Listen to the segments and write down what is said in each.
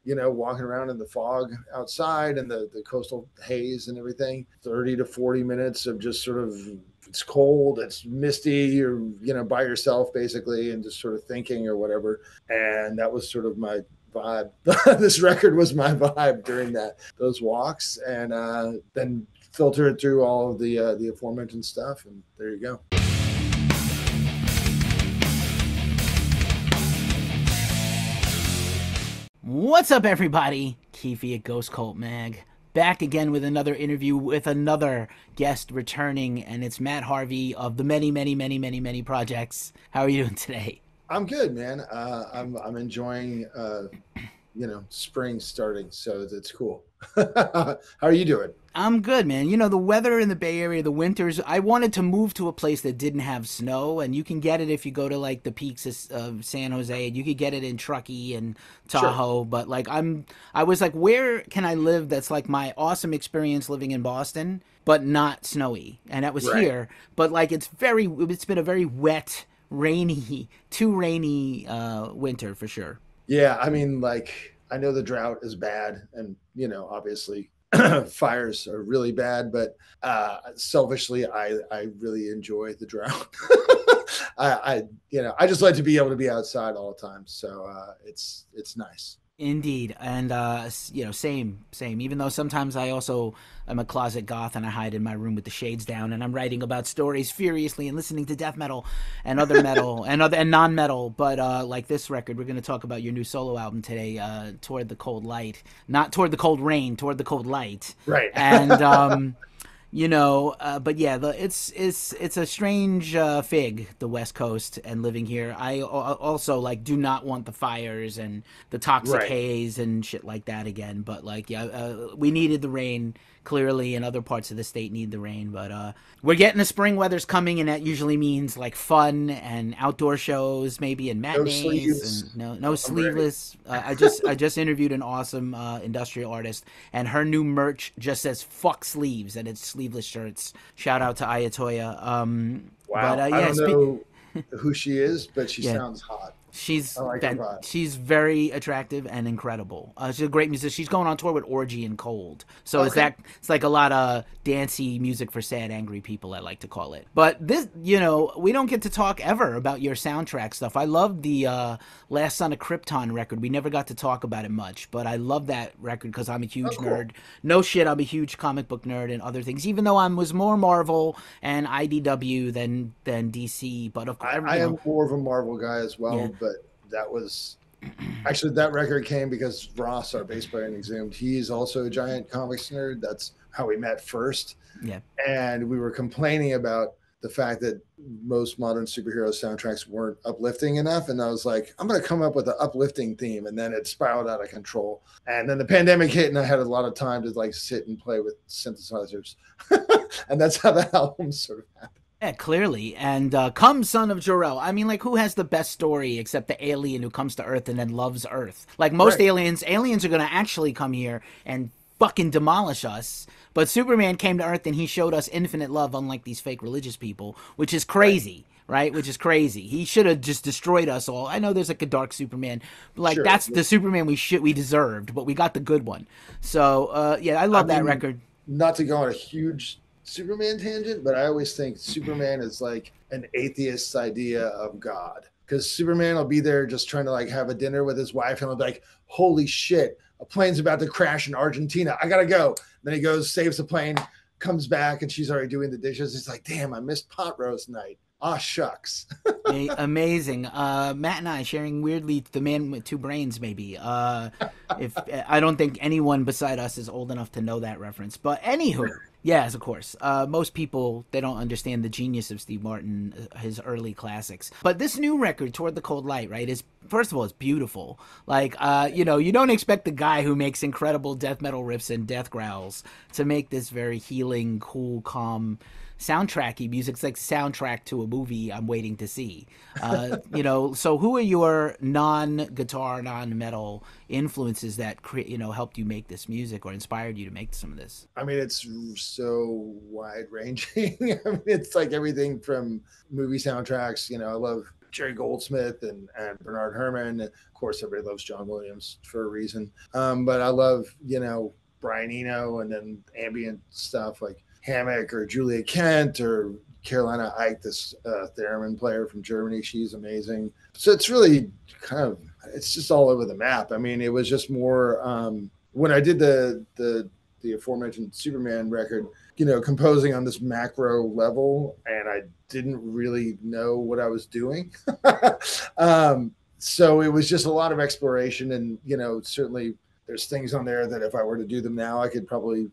walking around in the fog outside and the coastal haze and everything. 30 to 40 minutes of just sort of, it's cold, it's misty, you're, by yourself basically, and just sort of thinking or whatever. And that was sort of my vibe. This record was my vibe during those walks, and then filter it through all of the aforementioned stuff, and there you go. What's up, everybody? Keefy at Ghost Cult Mag, back again with another interview with another guest returning, and it's Matt Harvey of the many projects. How are you doing today? I'm good, man. I'm enjoying spring starting, so it's cool. How are you doing? I'm good, man. The weather in the Bay Area, the winters, I wanted to move to a place that didn't have snow, and you can get it if you go to like the peaks of San Jose, and you could get it in Truckee and Tahoe. Sure. But like I was like, where can I live that's like my awesome experience living in Boston, but not snowy? And that was right here. But like it's been a very wet, too rainy winter for sure. Yeah, I mean, like, I know the drought is bad, and obviously fires are really bad, but selfishly I really enjoy the drought. I just like to be able to be outside all the time, so it's nice. Indeed. And same, even though sometimes I also am a closet goth and I hide in my room with the shades down and I'm writing about stories furiously and listening to death metal and other metal and non-metal. But like this record, we're going to talk about your new solo album today, Toward the Cold Light, not Toward the Cold Rain, Toward the Cold Light. Right. And but yeah, it's a strange fig, the West Coast, and living here. I also like do not want the fires and the toxic haze and shit like that again. But like, we needed the rain clearly, and other parts of the state need the rain. But we're getting the spring weather's coming, and that usually means like fun and outdoor shows, maybe, and matinees. No sleeveless. I just interviewed an awesome industrial artist, and her new merch just says "fuck sleeves," and it's sleeveless shirts. Shout out to Ayatoya. Wow. But, I don't know who she is, but she sounds hot. She's very attractive and incredible. She's a great musician. She's going on tour with Orgy and Cold. So it's like a lot of dancey music for sad, angry people, I like to call it. But this, we don't get to talk ever about your soundtrack stuff. I love the Last Son of Krypton record. We never got to talk about it much, but I love that record because I'm a huge nerd. No shit, I'm a huge comic book nerd and other things, even though I was more Marvel and IDW than DC. But of course, I am more of a Marvel guy as well. Yeah. But that was actually, that record came because Ross, our bass player in Exhumed, he's also a giant comics nerd. That's how we met first. Yeah. And we were complaining about the fact that most modern superhero soundtracks weren't uplifting enough. And I was like, I'm going to come up with an uplifting theme. And then it spiraled out of control. And then the pandemic hit, and I had a lot of time to like sit and play with synthesizers. And that's how the album sort of happened. Yeah, clearly. And come Son of Jor-El. I mean, like, who has the best story except the alien who comes to Earth and then loves Earth? Like, most aliens are going to actually come here and fucking demolish us. But Superman came to Earth and he showed us infinite love, unlike these fake religious people, which is crazy. Right, which is crazy. He should have just destroyed us all. I know there's like a dark Superman, but like that's the Superman we deserved, but we got the good one. So I love that record. Not to go on a huge Superman tangent, but I always think Superman is like an atheist's idea of God, because Superman will be there just trying to like have a dinner with his wife, and he'll be like, holy shit, a plane's about to crash in Argentina, I gotta go. Then he goes, saves the plane, comes back, and she's already doing the dishes. He's like, damn, I missed pot roast night. Ah, shucks. Amazing. Matt and I sharing weirdly the man with two brains, maybe. If I don't think anyone beside us is old enough to know that reference. But anywho, yes, of course. Most people, they don't understand the genius of Steve Martin, his early classics. But this new record, Toward the Cold Light, right, is, first of all, it's beautiful. Like, you don't expect the guy who makes incredible death metal riffs and death growls to make this very healing, cool, calm, soundtracky music. It's like soundtrack to a movie I'm waiting to see. So who are your non-guitar, non-metal influences that helped you make this music or inspired you to make some of this? I mean, it's so wide ranging. I mean, it's like everything from movie soundtracks. I love Jerry Goldsmith and Bernard Herrmann. Of course, everybody loves John Williams for a reason. But I love, Brian Eno, and then ambient stuff like Hammock or Julia Kent or Carolina Ike, this theremin player from Germany. She's amazing. So it's really it's just all over the map. I mean, it was just more when I did the aforementioned Superman record, composing on this macro level, and I didn't really know what I was doing. So it was just a lot of exploration, and certainly there's things on there that if I were to do them now, I could probably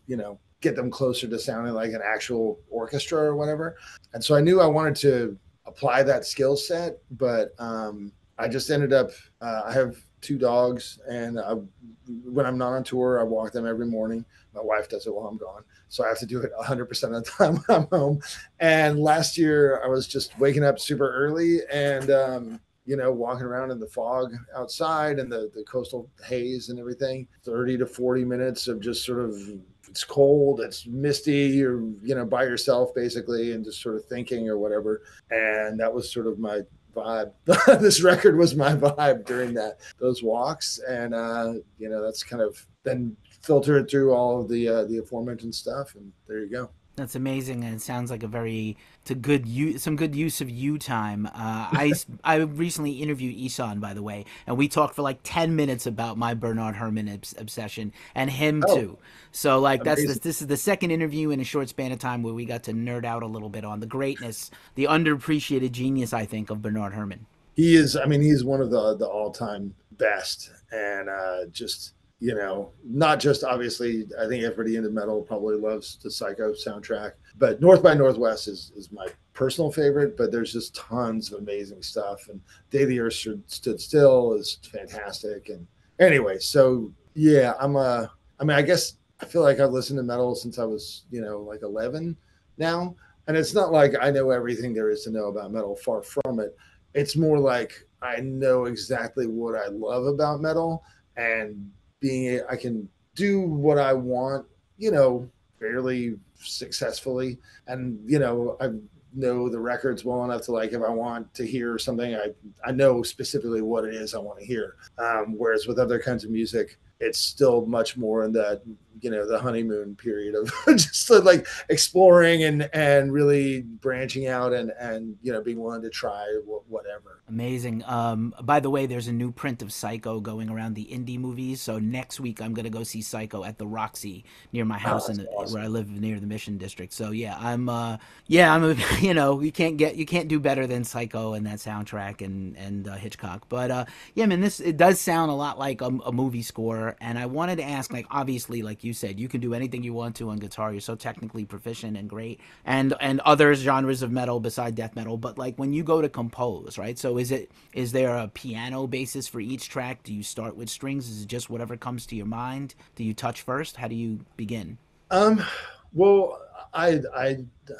get them closer to sounding like an actual orchestra or whatever. And so I knew I wanted to apply that skill set, but I just ended up I have 2 dogs, and when I'm not on tour, I walk them every morning. My wife does it while I'm gone, so I have to do it 100% of the time when I'm home. And last year I was just waking up super early and walking around in the fog outside and the coastal haze and everything, 30 to 40 minutes of just sort of, it's cold, it's misty, you're by yourself basically, and just sort of thinking or whatever. And that was sort of my vibe. This record was my vibe during those walks, and that's kind of then filtered through all of the aforementioned stuff, and there you go. That's amazing, and it sounds like some good use of you time. I recently interviewed Isan, by the way, and we talked for like 10 minutes about my Bernard Herrmann obsession, and him too. So like this is the second interview in a short span of time where we got to nerd out a little bit on the greatness, the underappreciated genius, I think, of Bernard Herrmann. He is. I mean, he's one of the all-time best, and just. Not just obviously, I think everybody into metal probably loves the Psycho soundtrack, but North by Northwest is my personal favorite, but there's just tons of amazing stuff. And Day the Earth Stood Still is fantastic. And anyway, so yeah, I guess I feel like I've listened to metal since I was, like 11 now. And it's not like I know everything there is to know about metal, far from it. It's more like I know exactly what I love about metal, and I can do what I want, fairly successfully. And, I know the records well enough to, like, if I want to hear something, I know specifically what it is I want to hear. Whereas with other kinds of music, it's still much more in that, the honeymoon period of just like exploring and really branching out and being willing to try whatever. Amazing. By the way, there's a new print of Psycho going around the indie movies. So next week I'm gonna go see Psycho at the Roxy near my house Awesome. where I live near the Mission District. So yeah, I'm you can't do better than Psycho and that soundtrack and Hitchcock. But yeah, man, it does sound a lot like a movie score. And I wanted to ask, like, obviously, like you said, you can do anything you want to on guitar. You're so technically proficient and great, and other genres of metal beside death metal. But like when you go to compose, right? So is there a piano basis for each track? Do you start with strings? Is it just whatever comes to your mind? Do you touch first? How do you begin? Well, I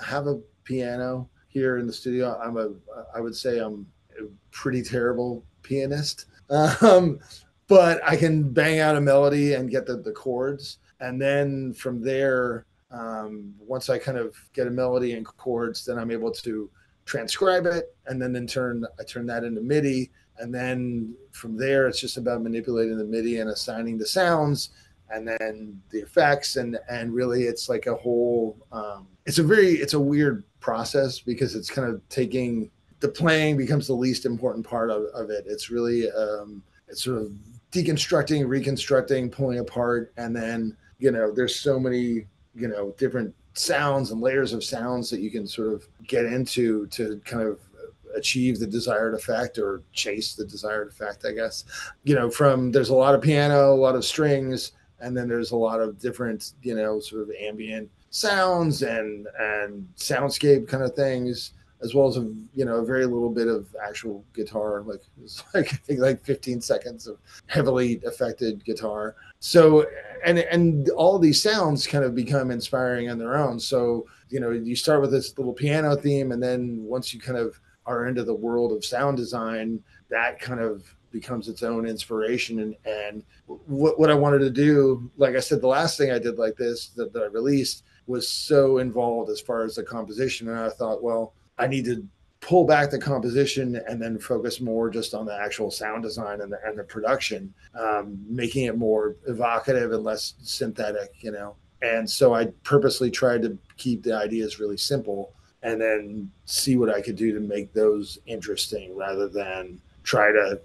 have a piano here in the studio. I would say I'm a pretty terrible pianist. But I can bang out a melody and get the chords. And then from there, once I kind of get a melody and chords, then I'm able to transcribe it. And then I turn that into MIDI. And then from there, it's just about manipulating the MIDI and assigning the sounds and then the effects. And really it's like a whole, it's a weird process because it's kind of taking, the playing becomes the least important part of it. It's really, it's sort of deconstructing, reconstructing, pulling apart, and then there's so many different sounds and layers of sounds that you can sort of get into to kind of achieve the desired effect or chase the desired effect, I guess. There's a lot of piano, a lot of strings, and then there's a lot of different sort of ambient sounds and soundscape kind of things, as well as a very little bit of actual guitar, like it's like I think like 15 seconds of heavily affected guitar. So and all these sounds kind of become inspiring on their own. So you start with this little piano theme, and then once you kind of are into the world of sound design, that kind of becomes its own inspiration. And what I wanted to do, like I said, the last thing I did like this that I released was so involved as far as the composition, and I thought, well, I need to pull back the composition and then focus more just on the actual sound design and the production, making it more evocative and less synthetic, And so I purposely tried to keep the ideas really simple and then see what I could do to make those interesting rather than try to,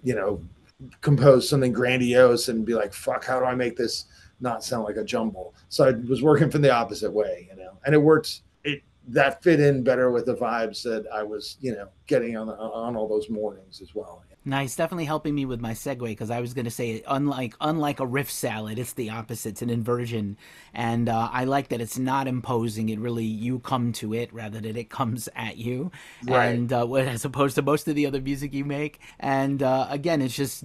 compose something grandiose and be like, fuck, how do I make this not sound like a jumble? So I was working from the opposite way, and it worked. That fit in better with the vibes that I was, getting on all those mornings as well. Nice, definitely helping me with my segue, because I was going to say, unlike a riff salad, it's the opposite. It's an inversion, and I like that it's not imposing. It really, you come to it rather than it comes at you, Right. And as opposed to most of the other music you make. And again, it's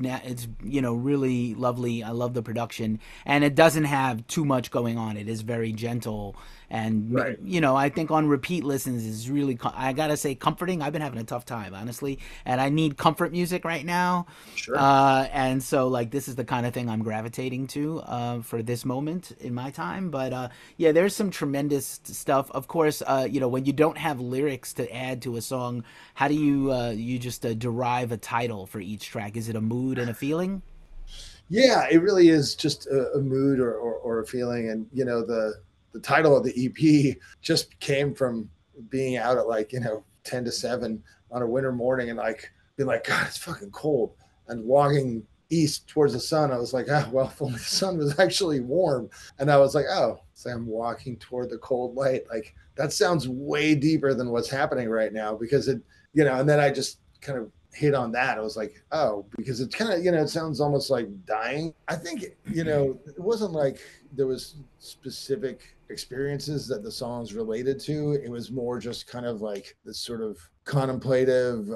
really lovely. I love the production, and it doesn't have too much going on. It is very gentle. And right. I think on repeat listens is really, I gotta say, comforting. I've been having a tough time, honestly, and I need comfort music right now. Sure. And so, like, this is the kind of thing I'm gravitating to for this moment in my time. But yeah, there's some tremendous stuff. Of course, when you don't have lyrics to add to a song, how do you just derive a title for each track? Is it a mood and a feeling? Yeah, it really is just a mood or a feeling, and the title of the EP just came from being out at 10 to 7 on a winter morning and being like, God, it's fucking cold. And walking east towards the sun, I was like, well, if only the sun was actually warm. And I was like, oh, so I'm walking toward the cold light. Like, that sounds way deeper than what's happening right now, because and then I just kind of hit on that. I was like, oh, because it's kind of, it sounds almost like dying. I think, it wasn't like there was specific experiences that the songs related to. It was more just kind of like this sort of contemplative,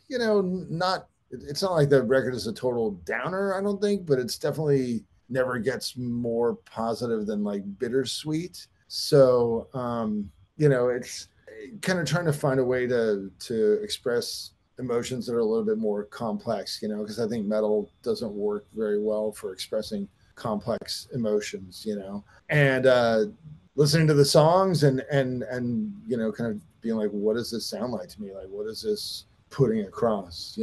not, it's not like the record is a total downer, I don't think, but it's definitely never gets more positive than like bittersweet. So, it's kind of trying to find a way to express emotions that are a little bit more complex, because I think metal doesn't work very well for expressing complex emotions, and listening to the songs and kind of being like, what does this sound like to me? Like, what is this putting across,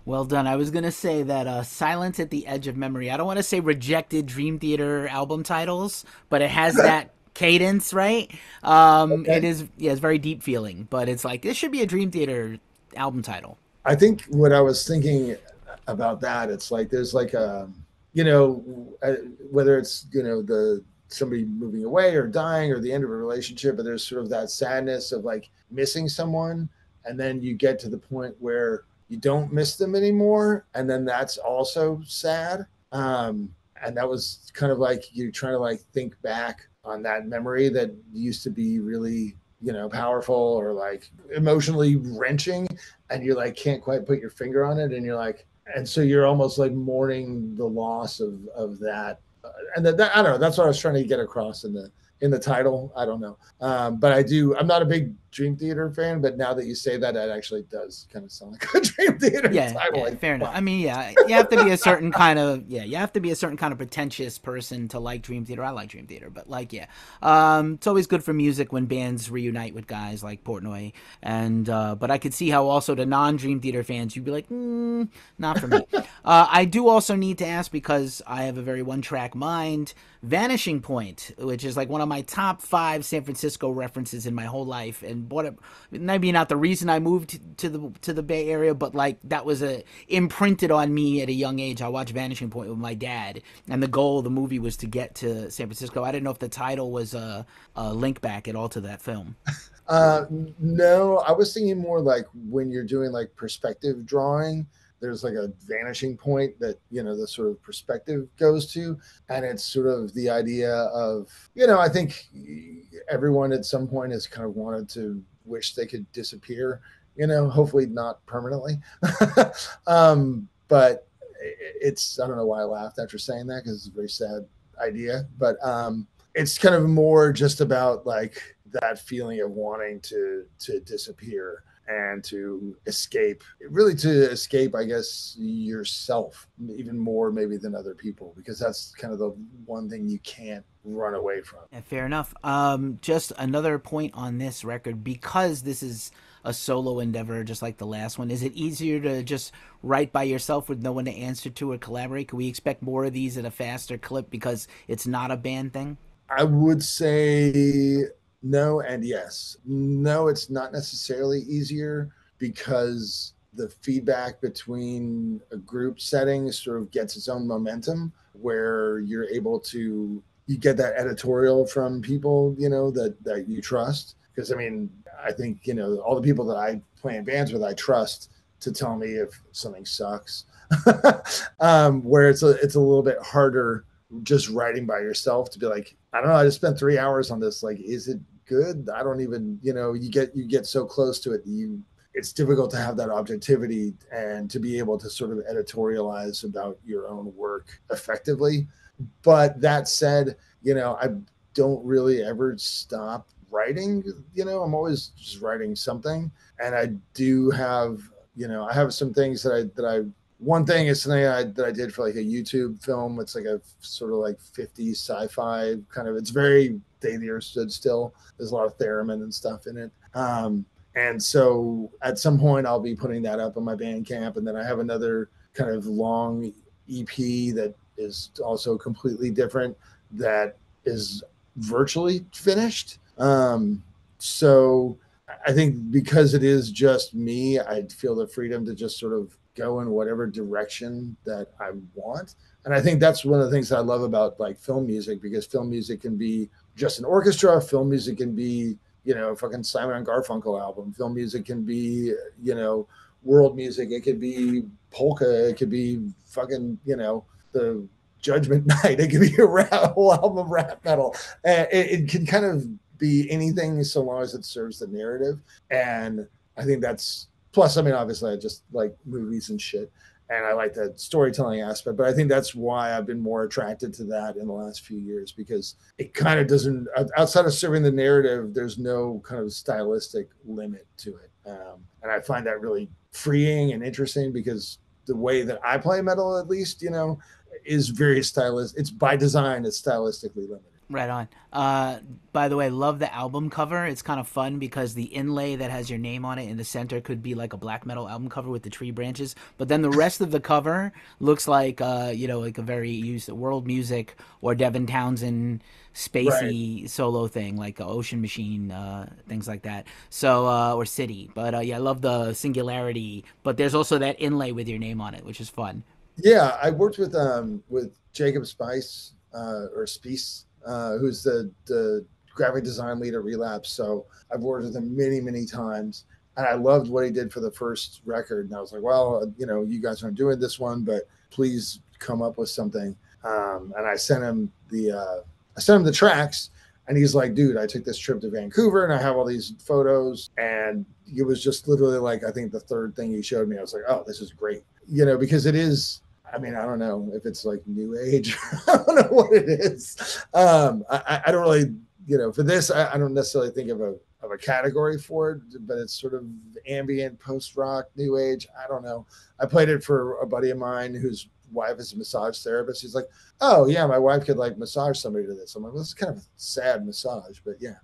Well done. I was gonna say that Silence at the Edge of Memory. I don't want to say rejected Dream Theater album titles, but it has that cadence, right? Okay. It is, yeah, it's very deep feeling, but it's like, this should be a Dream Theater album title. I think what I was thinking about that, it's like there's like a, whether it's the somebody moving away or dying or the end of a relationship, but there's sort of that sadness of like missing someone, and then you get to the point where you don't miss them anymore, and then that's also sad. And that was kind of like you're trying to like think back on that memory that used to be really powerful or like emotionally wrenching, and you like can't quite put your finger on it, and you're like, and so you're almost like mourning the loss of that, and that I don't know, that's what I was trying to get across in the title. I don't know, but I'm not a big Dream Theater fan, but now that you say that, it actually does kind of sound like a Dream Theater title. Yeah, fair enough. I mean, yeah, you have to be a certain kind of pretentious person to like Dream Theater. I like Dream Theater, but like, yeah, it's always good for music when bands reunite with guys like Portnoy, and but I could see how also the non-Dream Theater fans, you'd be like, not for me. I do also need to ask, because I have a very one-track mind, Vanishing Point, which is like one of my top 5 San Francisco references in my whole life, and maybe not the reason I moved to the Bay Area, but like that was imprinted on me at a young age. I watched Vanishing Point with my dad, and the goal of the movie was to get to San Francisco. I didn't know if the title was a link back at all to that film. No, I was thinking more like when you're doing like perspective drawing, there's like a vanishing point that the sort of perspective goes to, and it's sort of the idea of I think everyone at some point has kind of wanted to wish they could disappear, hopefully not permanently. But it's, I don't know why I laughed after saying that, because it's a very sad idea, but it's kind of more just about like that feeling of wanting to disappear. and to escape, really to escape, I guess, yourself even more maybe than other people, because that's kind of the one thing you can't run away from. Yeah, fair enough. Just another point on this record, because this is a solo endeavor, just like the last one. Is it easier to just write by yourself with no one to answer to or collaborate? Can we expect more of these at a faster clip because it's not a band thing? I would say no and yes. No, it's not necessarily easier because the feedback between a group setting sort of gets its own momentum, where you're able to, you get that editorial from people, that you trust. Because I mean, I think, all the people that I play in bands with, I trust to tell me if something sucks. Where it's a little bit harder just writing by yourself to be like, I don't know, I just spent 3 hours on this. Like, is it good? I don't even, you get so close to it. It's difficult to have that objectivity and to be able to sort of editorialize about your own work effectively. But that said, I don't really ever stop writing. I'm always just writing something. And I do have, I have some things that I one thing is something that I did for like a YouTube film. It's like a sort of like 50s sci-fi kind of, it's very Day the Earth Stood Still. There's a lot of theremin and stuff in it. And so at some point I'll be putting that up on my Bandcamp. And then I have another kind of long EP that is also completely different, that is virtually finished. So I think because it is just me, I feel the freedom to just sort of go in whatever direction that I want. And I think that's one of the things that I love about like film music, because film music can be just an orchestra. Film music can be, fucking Simon and Garfunkel album. Film music can be, world music. It could be polka. It could be fucking, the Judgment Night. It could be a whole album of rap metal. It can kind of be anything so long as it serves the narrative. And I think that's, plus, I mean, obviously I just like movies and shit, and I like that storytelling aspect, but I think that's why I've been more attracted to that in the last few years, because it kind of doesn't, outside of serving the narrative, there's no kind of stylistic limit to it. And I find that really freeing and interesting, because the way that I play metal, at least, is very stylistic. It's by design, it's stylistically limited. Right on. By the way, love the album cover. It's kind of fun because the inlay that has your name on it in the center could be like a black metal album cover with the tree branches, but then the rest of the cover looks like like a very used world music or Devin Townsend spacey solo thing, like Ocean Machine, things like that. So or City. But yeah, I love the singularity. But there's also that inlay with your name on it, which is fun. Yeah, I worked with Jacob Spice, or Spice, who's the graphic design lead at Relapse. So I've worked with him many, many times, and I loved what he did for the first record. And I was like, well, you guys aren't doing this one, but please come up with something. And I sent him the tracks, and he's like, dude, I took this trip to Vancouver and I have all these photos. And it was just literally like, I think the third thing he showed me, I was like, oh, this is great. Because it is, I mean, I don't know if it's like new age. I don't know what it is. I don't really, for this, I don't necessarily think of a category for it, but it's sort of ambient, post-rock, new age. I don't know. I played it for a buddy of mine whose wife is a massage therapist. He's like, oh yeah, my wife could like massage somebody to this. I'm like, well, this is kind of a sad massage, but yeah.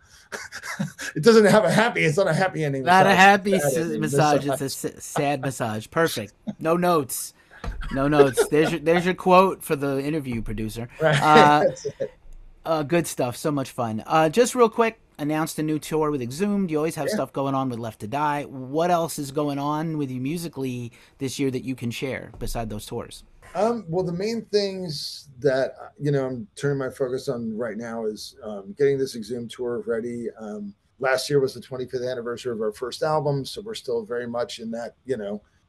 It doesn't have it's not a happy ending. Not a happy massage. It's a sad massage. Perfect. No notes. No notes. There's your quote for the interview, producer. Right. Good stuff. So much fun. Just real quick, announced a new tour with Exhumed. You always have stuff going on with Left to Die. What else is going on with you musically this year that you can share beside those tours? Well, the main things that I'm turning my focus on right now is getting this Exhumed tour ready. Last year was the 25th anniversary of our first album, so we're still very much in that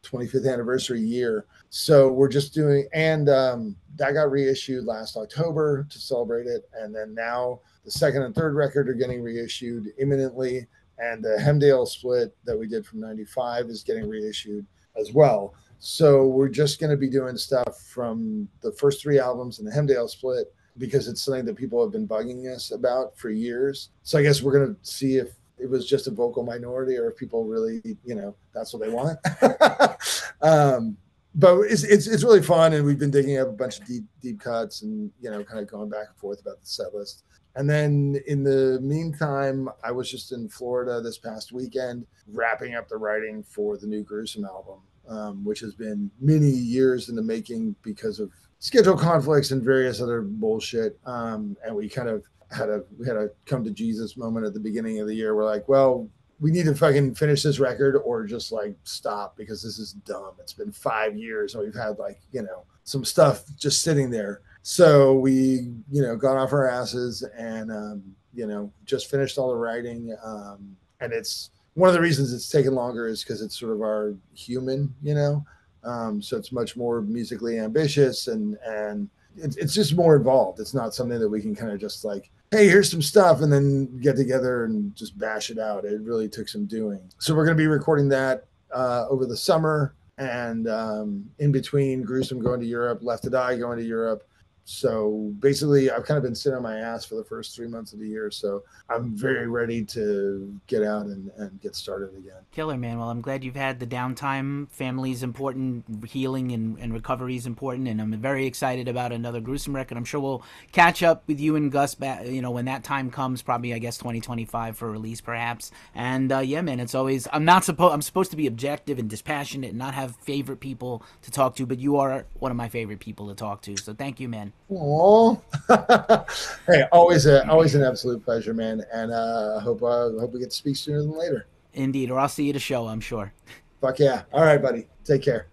25th anniversary year. So we're just doing, and that got reissued last October to celebrate it. And then now the second and third record are getting reissued imminently. And the Hemdale split that we did from 95 is getting reissued as well. So we're just going to be doing stuff from the first three albums in the Hemdale split, because it's something that people have been bugging us about for years. So I guess we're going to see if it was just a vocal minority, or if people really, that's what they want. But it's really fun, and we've been digging up a bunch of deep cuts, and kind of going back and forth about the set list. And then in the meantime, I was just in Florida this past weekend, wrapping up the writing for the new Gruesome album, which has been many years in the making because of schedule conflicts and various other bullshit. And we kind of had a come to Jesus moment at the beginning of the year. We're like, well, we need to fucking finish this record or just like stop, because this is dumb. It's been 5 years and we've had some stuff just sitting there. So we, got off our asses and, just finished all the writing. And it's one of the reasons it's taken longer is because it's sort of our human, so it's much more musically ambitious and it's just more involved. It's not something that we can kind of just like, hey, here's some stuff and then get together and just bash it out. It really took some doing. So we're going to be recording that over the summer, and in between Gruesome going to Europe, Left to Die going to Europe. So basically, I've kind of been sitting on my ass for the first 3 months of the year. So I'm very ready to get out and get started again. Killer, man. Well, I'm glad you've had the downtime. Family's important, healing and recovery is important, and I'm very excited about another Gruesome record. I'm sure we'll catch up with you and Gus, when that time comes, probably, I guess, 2025 for release, perhaps. And yeah, man, it's always, I'm supposed to be objective and dispassionate and not have favorite people to talk to, but you are one of my favorite people to talk to. So thank you, man. Oh, hey, always an absolute pleasure, man. And hope we get to speak sooner than later. Indeed, or I'll see you at a show, I'm sure. Fuck yeah. All right, buddy. Take care.